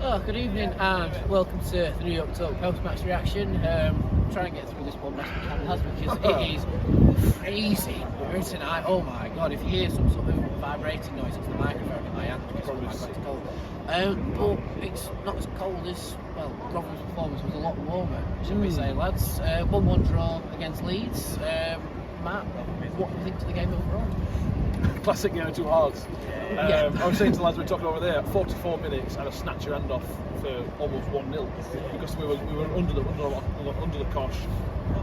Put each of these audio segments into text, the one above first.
So, good evening and welcome to the New York Talk post-match reaction. Try and get through this one best we can has because it is freezing here tonight. Oh my god, if you hear some sort of vibrating noise, it's the microphone in my hand because it's cold. But it's not as cold as, well, Rotherham's performance was a lot warmer, should we say, lads. 1-1 draw against Leeds. Matt, what do you think of the game overall? Classic, two halves. I was saying to the lads we were talking over there, 44 minutes and a snatch your hand off for almost 1-0 because we were under the cosh.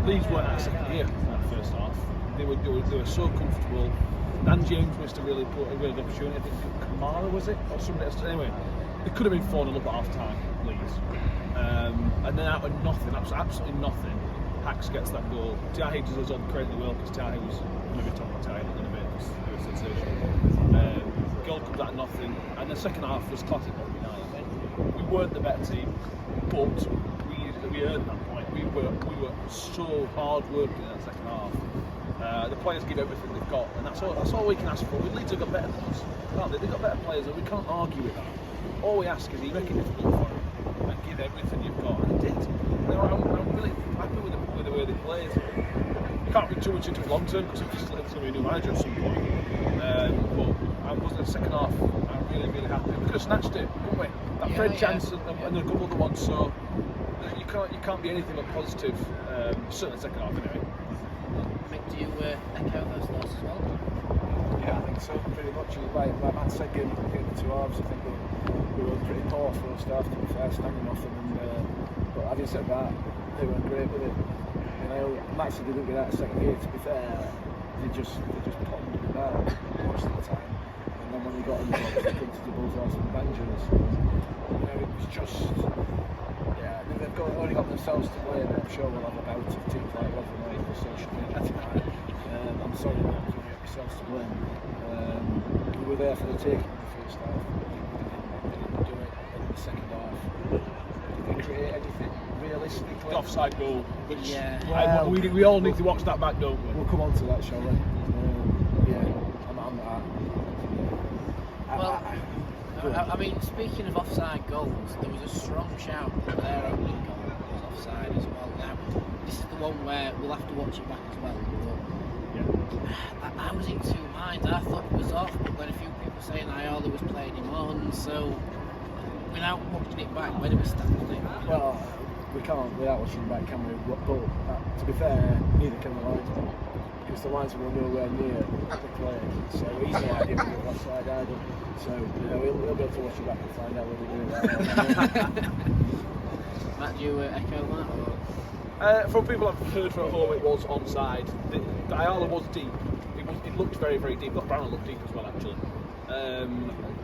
Leeds weren't at second gear in that first half. They were so comfortable. Dan James missed a really good opportunity. I think Kamara was it or somebody else. Anyway, it could have been 4-0 up at half time, Leeds. And then out of nothing, absolutely nothing, Hacks gets that goal. Tiahi does us all incredibly well because Tiahi was going to be talking about Tiahi in a bit. It was sensational. Goal comes out of nothing, and the second half was classic Rotherham United. We weren't the better team, but we earned that point. We were so hard working in that second half. The players give everything they've got, and that's all we can ask for. Leeds have got better than us, can't they? They've got better players, and we can't argue with that. All we ask is you make it difficult for them and give everything you've got, and they did. I'm really happy with the way they played. You can't read too much into it long term because it's going to be a new manager at some point. But I was in the second half. I'm really, really happy. We could have snatched it, couldn't we? That Fred chance and a couple of other ones. So you can't be anything but positive. Certainly the second half, anyway. Mick, do you echo those thoughts as well? Yeah, I think so. Pretty much. Like Matt said, getting the two halves. I think we were pretty poor first half. To be fair, standing off them. But having said that, they were great with it. Matt said they didn't get out of second gear. To be fair, they just putted it down most of the time. And then when they got in the box, they picked the bullseyes and the banjos. It was just, they've only got themselves to blame. I'm sure we'll have a bout of teams like Rotherham United for social media tonight. I'm sorry that we've got ourselves to blame. We were there for the taking in the first half. We didn't do it in the second half. Did we create anything realistically? The offside goal, which we all need to watch that back, don't we? We'll come on to that, shall we? I'm on that. I mean, speaking of offside goals, there was a strong shout that their opening goal was offside as well. Now, this is the one where we'll have to watch it back as well. But I was in two minds. I thought it was off, but then a few people saying Iola was playing him on. So, without watching it back, where do we stand on it? Well, we can't without watching it back, can we? But to be fair, neither can the linesman, because the linesman were nowhere near the play. So he's not idea if it was offside either. So we'll be able to watch it back and find out whether we do that. Matt, do you echo that? From people I've heard from home, it was onside. The Ayala was deep. It looked very, very deep. Brown looked deep as well, actually.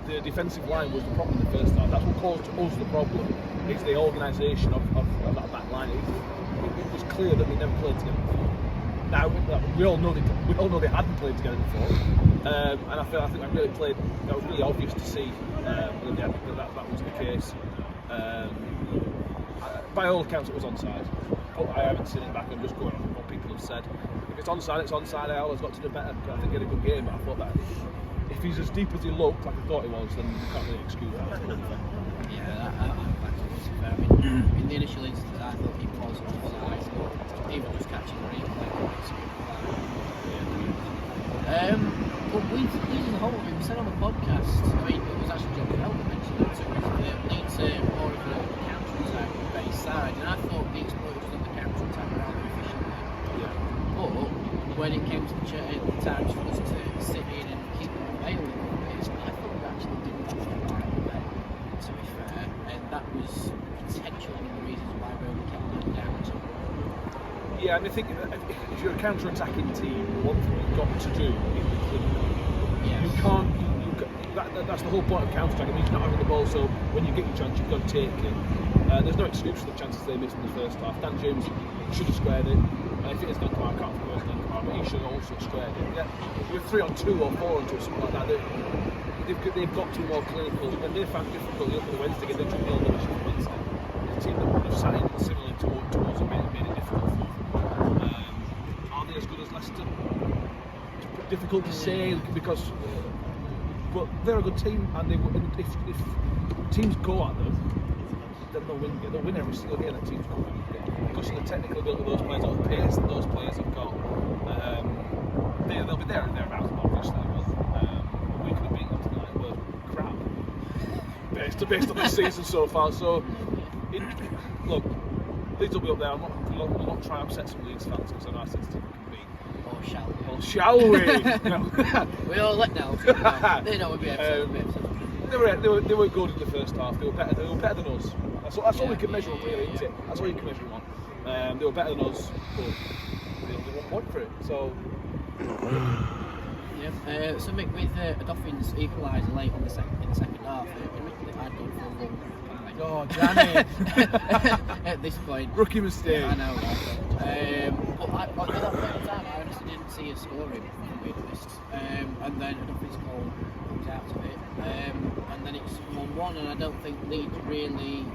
The defensive line was the problem in the first half. That's what caused us the problem. It's the organisation of that back line. It was clear that they never played together before. Now we all know they hadn't played together before, and I think that really played. That was really obvious to see that was the case. By all accounts, it was onside, but I haven't seen it back. I'm just going on what people have said. If it's onside, it's onside. Ayala's got to do better. I think he had a good game, but I thought that if he's as deep as he looked, like I thought he was, then you can't really excuse that. I mean, in the initial instance, I thought he was offside, even just catching the replay. But Leeds as a whole, we said on the podcast, I mean, it was actually John Bell that mentioned it too, Leeds more of a counter-attack based side, and I thought the exploiters on the counter-attack rather efficiently. But when it came to the times for us to sit in and keep them available, I thought we actually did that right, to be fair, and that was potentially one of the reasons why we only kept them down to. Yeah, and I think if you're a counter-attacking team, one thing you've got to do is be clinical. Yes. You can't. That's the whole point of counter-attack. It means not having the ball, so when you get your chance, you've got to take it. There's no excuse for the chances they missed in the first half. Dan James should have squared it. If it is Dan Clark, I can't think it's Dan Clark, but he should have also squared it. Yeah, with 3-on-2 or 4-on-2 or something like that, they've got to be more clinical. And they found it difficult the other Wednesday against the Wednesday. The team that would have sat in similarly towards it made it difficult for them. Are they as good as Leicester? It's difficult to say because, but they're a good team, and if teams go at them, then they'll win every single game that team's coming because of the technical ability of those players, or the pace that those players have got. They'll be there and thereabouts, obviously. We could have beaten them tonight, but crap. Based on this season so far. So, look, Leeds will be up there. I'm not trying to upset some Leeds fans because I know it's team can beat. Or shall we? No. We all let down. They know we'll be upset. They were good in the first half. They were better than us. That's all we can measure on, really, isn't it? That's all you can measure them on. They were better than us, but they only 1 point for it. So. Yeah. So Mick, with the Dolphins equaliser late in the second half, admittedly I'd gone for a long pie. Oh, Danny! At this point, rookie mistake. I know, right? But at that point in time, I honestly didn't see a scoring, if I'm being honest. And then a Dolphins goal comes out of it, and then it's 1-1, and I don't think Leeds really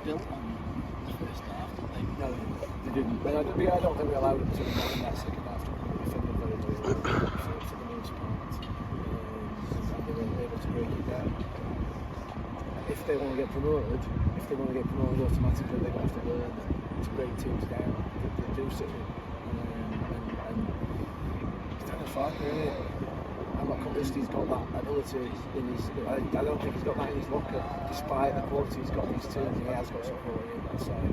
built on the first half, did they? No, they didn't. But I don't think we allowed them to in that second half. Defended very well for the most part, and they were able to break it down. If they want to get promoted automatically, they're going to have to learn to break teams down. They do sit and Daniel Farke, really. I'm not convinced he's got that ability in his. I don't think he's got that in his locker, despite the quality he's got in his team. He has got some quality on that side.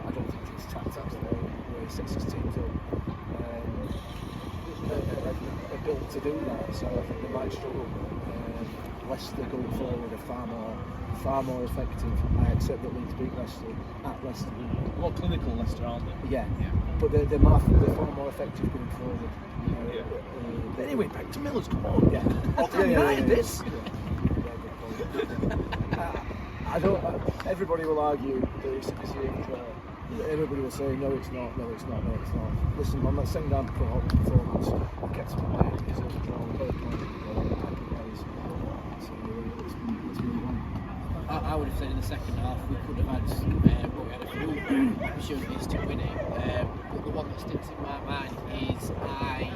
I don't think his tactics, the way he sets his teams up, are built to do that. So I think they might struggle. Leicester going forward are far more effective. I accept that Leeds beat Leicester at Leicester. More clinical Leicester, aren't they? Yeah. But they're far more effective going forward. Anyway, back to Millers. Come on. Yeah. This. I don't. Everybody will argue that it's a draw. Everybody will say no, it's not. Listen, on that second half performance, we kept them at bay. It's a draw. We got a point. I would have said in the second half we could have had, we had a few opportunities to win it. But the one that sticks in my mind is I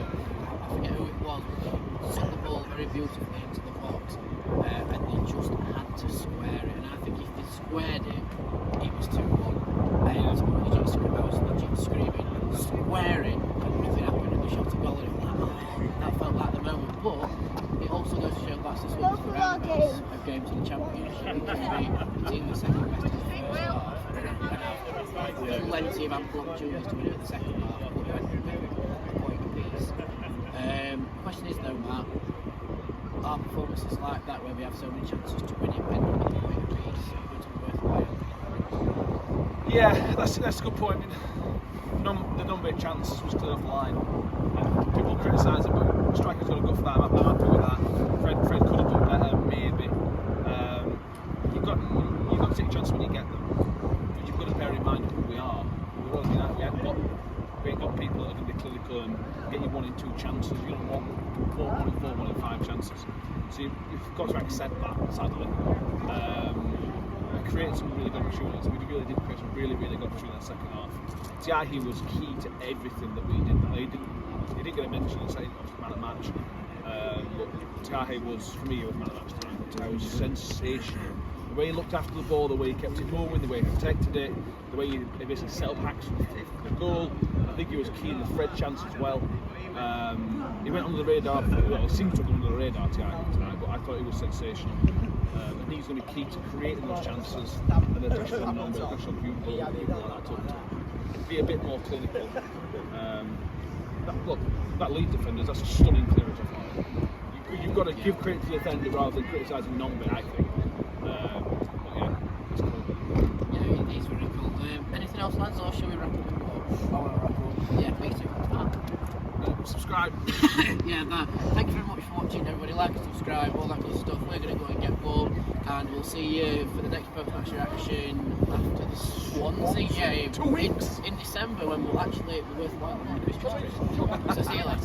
forget who it was, but they took the ball very beautifully into the box, and they just had to square it. And I think if they squared it, it was 2-1. I was legit screaming, square it, and nothing happened, and they shot a goal, and it was like, that felt like the moment. But it also goes to show that's the sort of parameters of games in the Championship. It can be the team that's second best in the first half, and have plenty of ample opportunities to win it in the second half, but we went a point apiece. The question is though, Matt, are performances like that where we have so many chances to win it and end up with a point apiece going to be worthwhile? Yeah, that's a good point. I mean, the number of chances was clear off the line. People criticise it, but striker's got to go for that. I'm happy with that. Fred could have done better, maybe. You've got to take chances when you get them, but you've got to bear in mind who we are. We ain't got people that are going to be clinical and get you 1 in 2 chances. You're going to want 4 in 1 in 5 chances. So you've got to accept that, sadly. We created some really good opportunities. We really did create some really good opportunities in the second half. Tiahi was key to everything that we did. He didn't get a mention in saying obviously man of the match. But Tiahi was, for me, he was man of the match tonight. Tiahi was sensational. The way he looked after the ball, the way he kept it moving, the way he protected it, the way he basically set up hacks for the goal. I think he was key in the Fred chance as well. He went under the radar, he seemed to go under the radar tonight, but I thought he was sensational. And he's going to be key to creating those chances and the pressure on number, the pressure on people like that to be a bit more clinical. That lead defenders, that's a stunning clearance. You've got to give credit to the defender rather than criticising Nombe, I think. Yeah, it's cool. Yeah, it is very cool. Anything else, lads, or shall we wrap up? I want to wrap up. Yeah, please do. Subscribe. Yeah, thank you very much for watching, everybody. Like and subscribe, all that good stuff. We're going to go and get warm, and we'll see you for the next post-match reaction after the Swansea game 2 weeks in December, when we'll actually be worthwhile on the Christmas tree. So see you later.